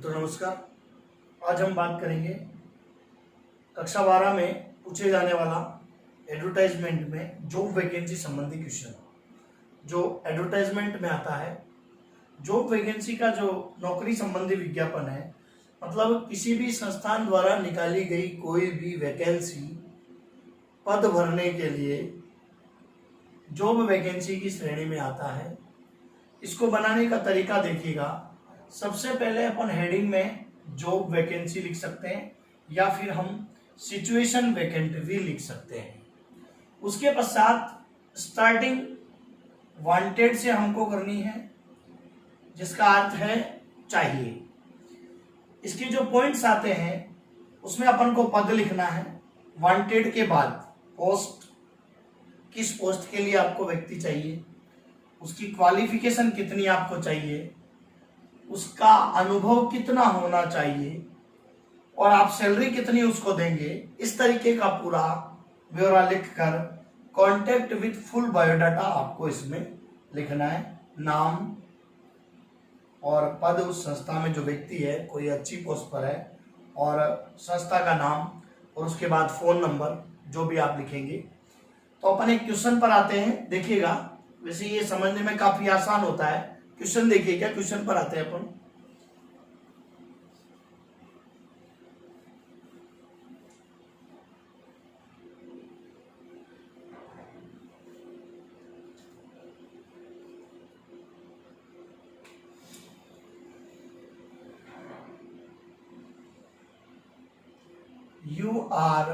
मित्रों नमस्कार। आज हम बात करेंगे कक्षा 12 में पूछे जाने वाला एडवर्टाइजमेंट में जॉब वैकेंसी संबंधी क्वेश्चन। जो एडवर्टाइजमेंट में आता है जॉब वैकेंसी का जो नौकरी संबंधी विज्ञापन है, मतलब किसी भी संस्थान द्वारा निकाली गई कोई भी वैकेंसी पद भरने के लिए जॉब वैकेंसी की श्रेणी में आता है। इसको बनाने का तरीका देखिएगा। सबसे पहले अपन हेडिंग में जॉब वैकेंसी लिख सकते हैं या फिर हम सिचुएशन वैकेंट भी लिख सकते हैं। उसके पश्चात स्टार्टिंग वांटेड से हमको करनी है, जिसका अर्थ है चाहिए। इसके जो पॉइंट्स आते हैं उसमें अपन को पद लिखना है। वांटेड के बाद पोस्ट, किस पोस्ट के लिए आपको व्यक्ति चाहिए, उसकी क्वालिफिकेशन कितनी आपको चाहिए, उसका अनुभव कितना होना चाहिए और आप सैलरी कितनी उसको देंगे। इस तरीके का पूरा ब्यौरा लिखकर कॉन्टेक्ट विद फुल बायोडाटा आपको इसमें लिखना है। नाम और पद, उस संस्था में जो व्यक्ति है कोई अच्छी पोस्ट पर है, और संस्था का नाम, और उसके बाद फोन नंबर जो भी आप लिखेंगे। तो अपन एक क्वेश्चन पर आते हैं, देखिएगा। वैसे ये समझने में काफी आसान होता है। क्वेश्चन देखिए, क्या क्वेश्चन पर आते हैं अपन। You are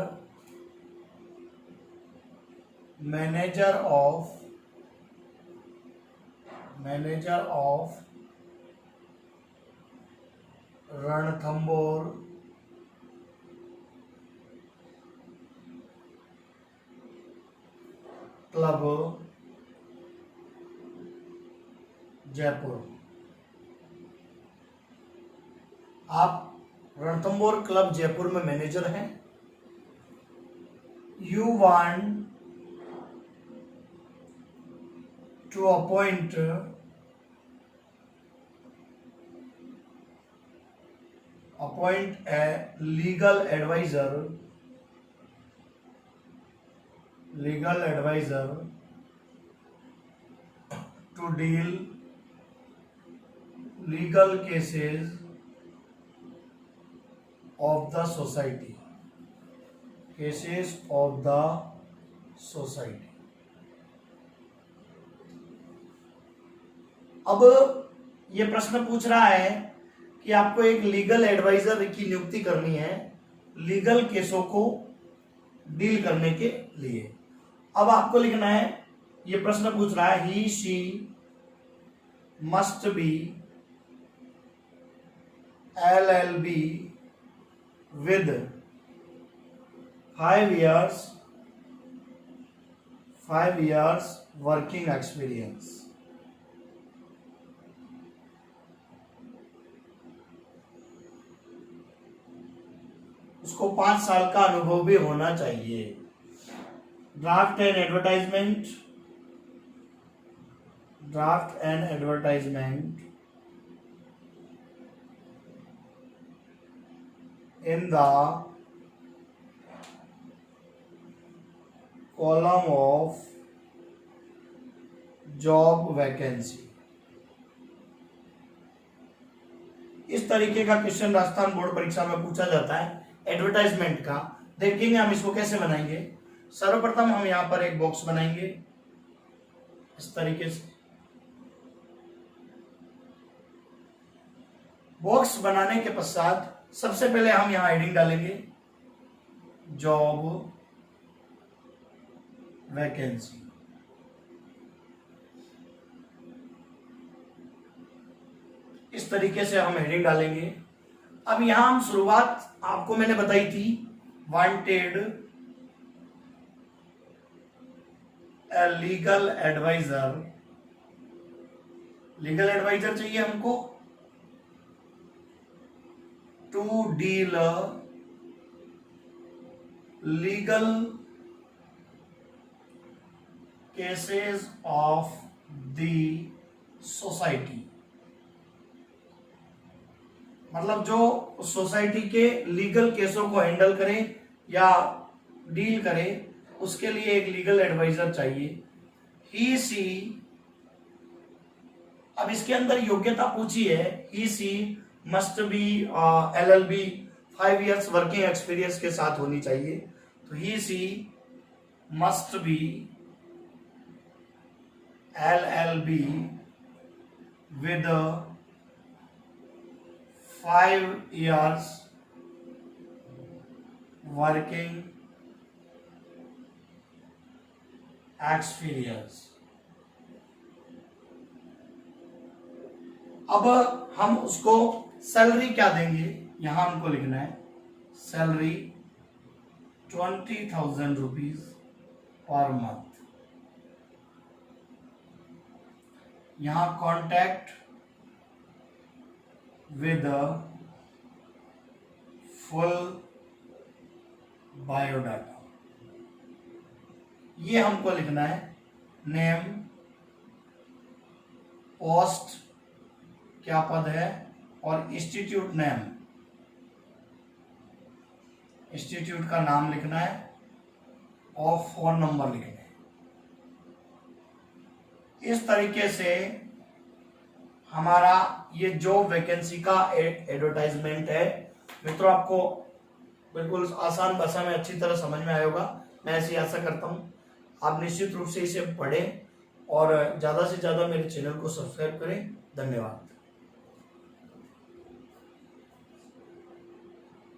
manager of Ranthambore club Jaipur. आप रणथंबोर क्लब जयपुर में मैनेजर हैं। You want to appoint a legal advisor to deal legal cases of the society, अब ये प्रश्न पूछ रहा है कि आपको एक लीगल एडवाइजर की नियुक्ति करनी है लीगल केसों को डील करने के लिए। अब आपको लिखना है, ये प्रश्न पूछ रहा है, he she must be LLB with 5 years working experience। उसको 5 साल का अनुभव भी होना चाहिए। Draft and advertisement in the column of job vacancy। इस तरीके का क्वेश्चन राजस्थान बोर्ड परीक्षा में पूछा जाता है एडवर्टाइजमेंट का। देखेंगे हम इसको कैसे बनाएंगे। सर्वप्रथम हम यहां पर एक बॉक्स बनाएंगे इस तरीके से। बॉक्स बनाने के पश्चात सबसे पहले हम यहां हेडिंग डालेंगे जॉब वैकेंसी। इस तरीके से हम हेडिंग डालेंगे। अब यहां हम शुरुआत आपको मैंने बताई थी, वांटेड ए लीगल एडवाइजर चाहिए हमको to deal legal cases of the society. मतलब जो सोसाइटी के लीगल केसों को हैंडल करे या डील करे, उसके लिए एक लीगल एडवाइजर चाहिए। ही सी, अब इसके अंदर योग्यता पूछी है, he she must be LLB 5 years working experience के साथ होनी चाहिए। तो he she must be LLB with 5 years working experience. अब हम उसको सैलरी क्या देंगे, यहां हमको लिखना है सैलरी 20,000 रुपीज पर मंथ। यहां कॉन्टैक्ट विद फुल बायोडाटा, ये हमको लिखना है। नेम, पोस्ट क्या पद है, और इंस्टीट्यूट नेम, इंस्टीट्यूट का नाम लिखना है और फोन नंबर लिखना है। इस तरीके से हमारा ये जॉब वैकेंसी का एडवर्टाइजमेंट है। मित्रों, आपको बिल्कुल आसान भाषा में अच्छी तरह समझ में आया होगा, मैं ऐसी आशा करता हूं। आप निश्चित रूप से इसे पढ़ें और ज्यादा से ज्यादा मेरे चैनल को सब्सक्राइब करें। धन्यवाद।